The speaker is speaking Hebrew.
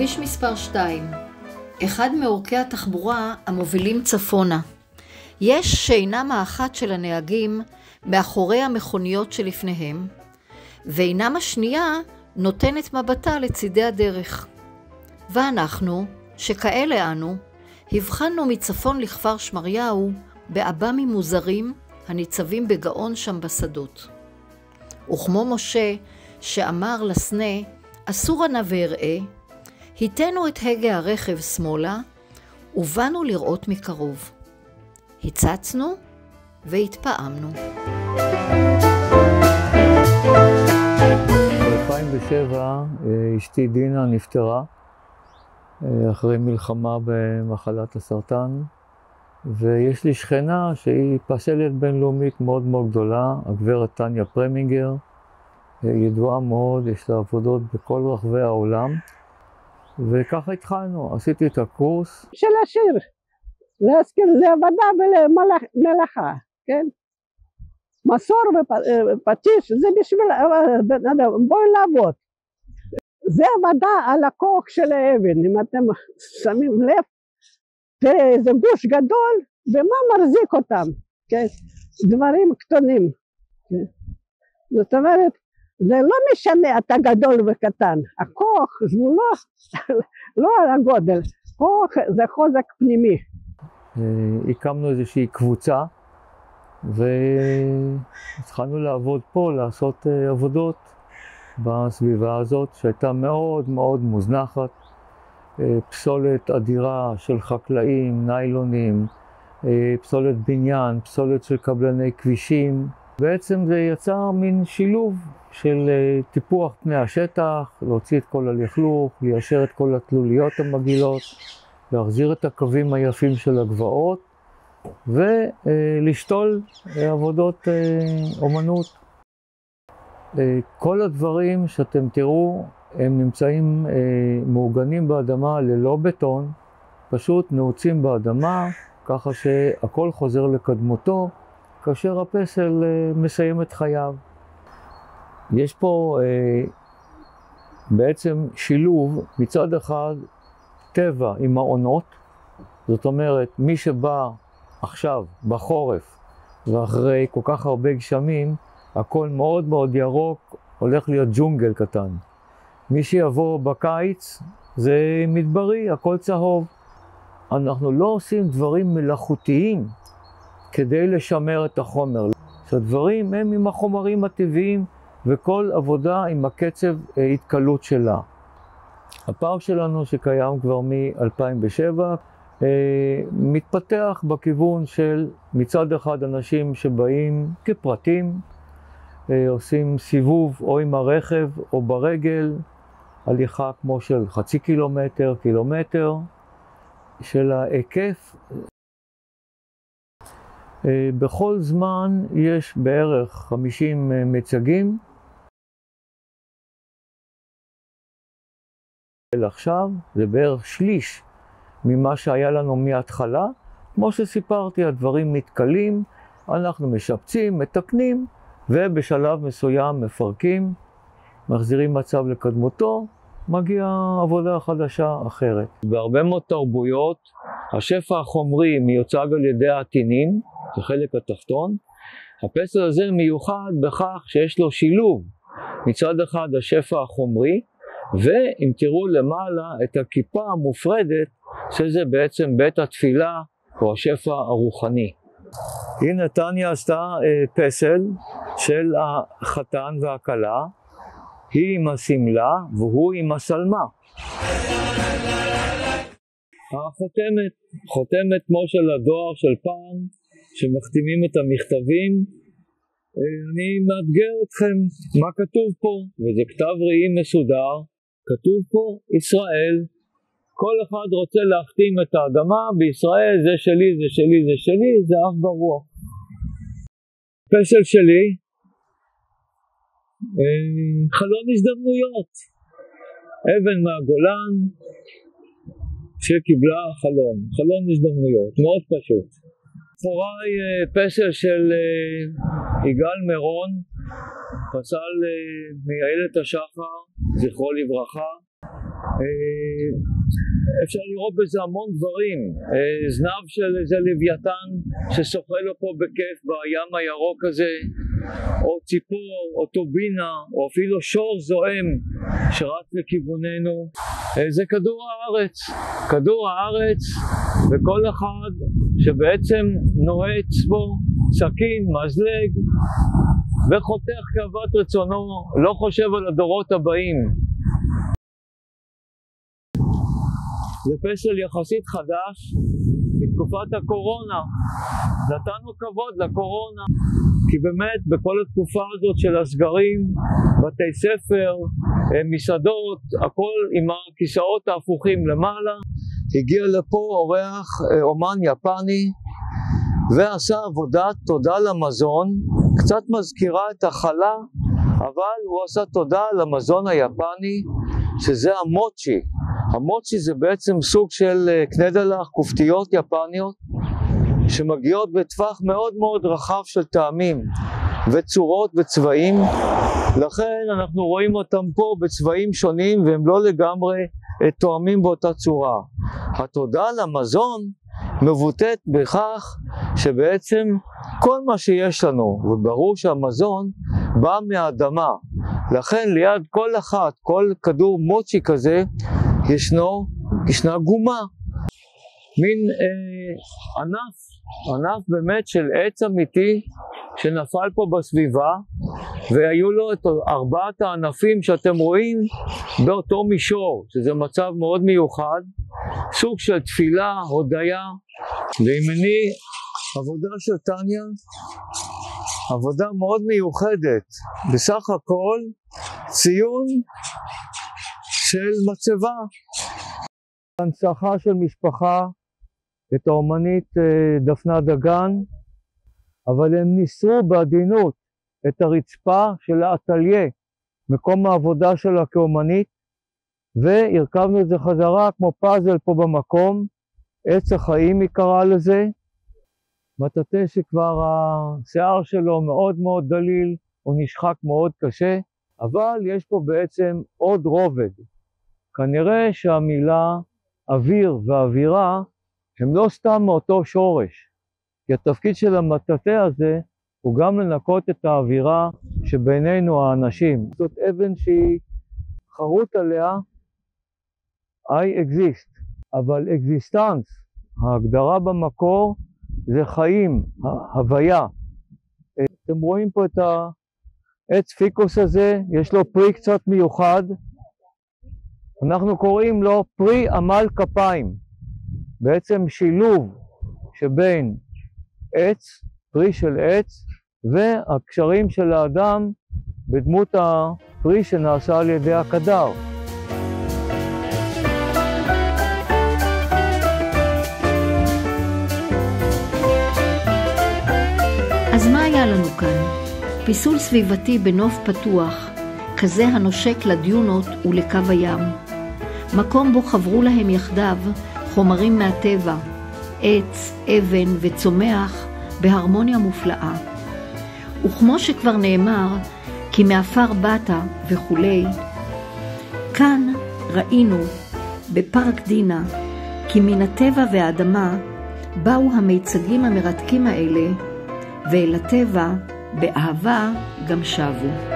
כביש מספר 2, אחד מאורכי התחבורה המובילים צפונה. יש שינה מאחת של הנהגים מאחורי המכוניות שלפניהם, ועינם השנייה נותנת מבטה לצידי הדרך. ואנחנו, שכאלה אנו, הבחנו מצפון לכפר שמריהו באב"מים מוזרים הניצבים בגאון שם בשדות. וכמו משה שאמר לסנה, אסור נא ואראה, היתנו את הגה הרכב שמאלה, ובאנו לראות מקרוב. הצצנו והתפעמנו. ב-2007 אשתי דינה נפטרה אחרי מלחמה במחלת הסרטן, ויש לי שכנה שהיא פסלת בינלאומית מאוד מאוד גדולה, הגברת טניה פרמינגר, ידועה מאוד, יש לה עבודות בכל רחבי העולם, וככה התחלנו, עשיתי את הקורס. של השיר, להזכיר לעבודה ולמלאכה, כן? מסור ופטיש, זה בשביל בן אדם, בואי לעבוד. זה עבודה על הכוח של האבן, אם אתם שמים לב, תראה, זה גוש גדול, ומה מחזיק אותם, כן? דברים קטנים. כן? זאת אומרת, זה לא משנה אתה גדול וקטן, הכוח הוא לא על הגודל, כוח זה חוזק פנימי. הקמנו איזושהי קבוצה, והתחלנו לעבוד פה, לעשות עבודות בסביבה הזאת, שהייתה מאוד מאוד מוזנחת. פסולת אדירה של חקלאים, ניילונים, פסולת בניין, פסולת של קבלני כבישים. בעצם זה יצר מין שילוב של טיפוח פני השטח, להוציא את כל הלכלוך, ליישר את כל התלוליות המגעילות, להחזיר את הקווים היפים של הגבעות, ולשתול עבודות אומנות. כל הדברים שאתם תראו, הם נמצאים מעוגנים באדמה ללא בטון, פשוט נעוצים באדמה, ככה שהכל חוזר לקדמותו, כאשר הפסל מסיים את חייו. יש פה בעצם שילוב, מצד אחד טבע עם העונות, זאת אומרת, מי שבא עכשיו בחורף ואחרי כל כך הרבה גשמים, הכל מאוד מאוד ירוק, הולך להיות ג'ונגל קטן. מי שיבוא בקיץ זה מדברי, הכל צהוב. אנחנו לא עושים דברים מלאכותיים כדי לשמר את החומר. הדברים הם עם החומרים הטבעיים וכל עבודה עם הקצב התקלות שלה. הפארק שלנו שקיים כבר מ-2007 מתפתח בכיוון של מצד אחד אנשים שבאים כפרטים, עושים סיבוב או עם הרכב או ברגל, הליכה כמו של חצי קילומטר, קילומטר, של ההיקף. בכל זמן יש בערך 50 מצגים. עכשיו זה בערך שליש ממה שהיה לנו מההתחלה. כמו שסיפרתי, הדברים מתקלים, אנחנו משפצים, מתקנים, ובשלב מסוים מפרקים, מחזירים מצב לקדמותו, מגיעה עבודה חדשה אחרת. בהרבה מאוד תרבויות, השפע החומרי מיוצג על ידי העטינים, זה חלק התחתון. הפסל הזה מיוחד בכך שיש לו שילוב, מצד אחד השפע החומרי, ואם תראו למעלה את הכיפה המופרדת, שזה בעצם בית התפילה או השפע הרוחני. הנה טניה עשתה פסל של החתן והכלה, היא עם הסמלה והוא עם הסלמה. החותמת, חותמת כמו של הדואר של פעם, שמחתימים את המכתבים. אני מאתגר אתכם, מה כתוב פה? וזה כתב ראי מסודר, כתוב פה ישראל. כל אחד רוצה להחתים את האדמה, בישראל זה שלי, זה שלי, זה שלי, זה אף ברוח. פסל שלי, חלון הזדמנויות, אבן מהגולן שקיבלה חלון, חלון הזדמנויות, מאוד פשוט. אחוריי פסל של יגאל מירון, פסל מאיילת השחר, זכרו לברכה. אפשר לראות בזה המון דברים, זנב של איזה לוויתן ששוחה לו פה בכיף בים הירוק הזה, או ציפור, או טובינה, או אפילו שור זועם שרץ לכיווננו. זה כדור הארץ, כדור הארץ, וכל אחד שבעצם נועץ בו סכין, מזלג, וחותך כאוות רצונו, לא חושב על הדורות הבאים. זה פסל יחסית חדש בתקופת הקורונה. נתנו כבוד לקורונה, כי באמת בכל התקופה הזאת של הסגרים, בתי ספר, מסעדות, הכל עם הכיסאות ההפוכים למעלה. הגיע לפה אורח, אומן יפני, ועשה עבודת תודה למזון, קצת מזכירה את החלה, אבל הוא עשה תודה למזון היפני, שזה המוצ'י. המוצ'י זה בעצם סוג של קנדלח, כופתיות יפניות, שמגיעות בטווח מאוד מאוד רחב של טעמים וצורות וצבעים. לכן אנחנו רואים אותם פה בצבעים שונים, והם לא לגמרי תואמים באותה צורה. התודה למזון מבוטאת בכך שבעצם כל מה שיש לנו, וברור שהמזון בא מהאדמה, לכן ליד כל אחת, כל כדור מוצ'י כזה, ישנה גומה, מין ענף באמת של עץ אמיתי שנפל פה בסביבה, והיו לו את 4 הענפים שאתם רואים באותו מישור, שזה מצב מאוד מיוחד, סוג של תפילה, הודיה. לימיני עבודה של טניה, עבודה מאוד מיוחדת, בסך הכל ציון של מצבה. הנצחה של משפחה, את האומנית דפנה דגן, אבל הם ניסרו בעדינות את הרצפה של האטליה, מקום העבודה שלה כאומנית, והרכבנו את זה חזרה כמו פאזל פה במקום. עץ החיים היא קראה לזה, מטאטא שכבר השיער שלו מאוד מאוד דליל, הוא נשחק מאוד קשה, אבל יש פה בעצם עוד רובד. כנראה שהמילה אוויר ואווירה הם לא סתם מאותו שורש, כי התפקיד של המטאטא הזה הוא גם לנקות את האווירה שבינינו האנשים. זאת אבן שהיא חרוט עליה I exist, אבל existence, ההגדרה במקור זה חיים, הוויה. אתם רואים פה את העץ פיקוס הזה, יש לו פרי קצת מיוחד, אנחנו קוראים לו פרי עמל כפיים, בעצם שילוב שבין עץ, פרי של עץ, והקשרים של האדם בדמות הפרי שנעשה על ידי הקדר. אז מה היה לנו כאן? פיסול סביבתי בנוף פתוח, כזה הנושק לדיונות ולקו הים. מקום בו חברו להם יחדיו חומרים מהטבע, עץ, אבן וצומח בהרמוניה מופלאה. וכמו שכבר נאמר, כי מעפר באת וכולי, כאן ראינו בפארק דינה, כי מן הטבע והאדמה באו המיצגים המרתקים האלה, ואל הטבע באהבה גם שבו.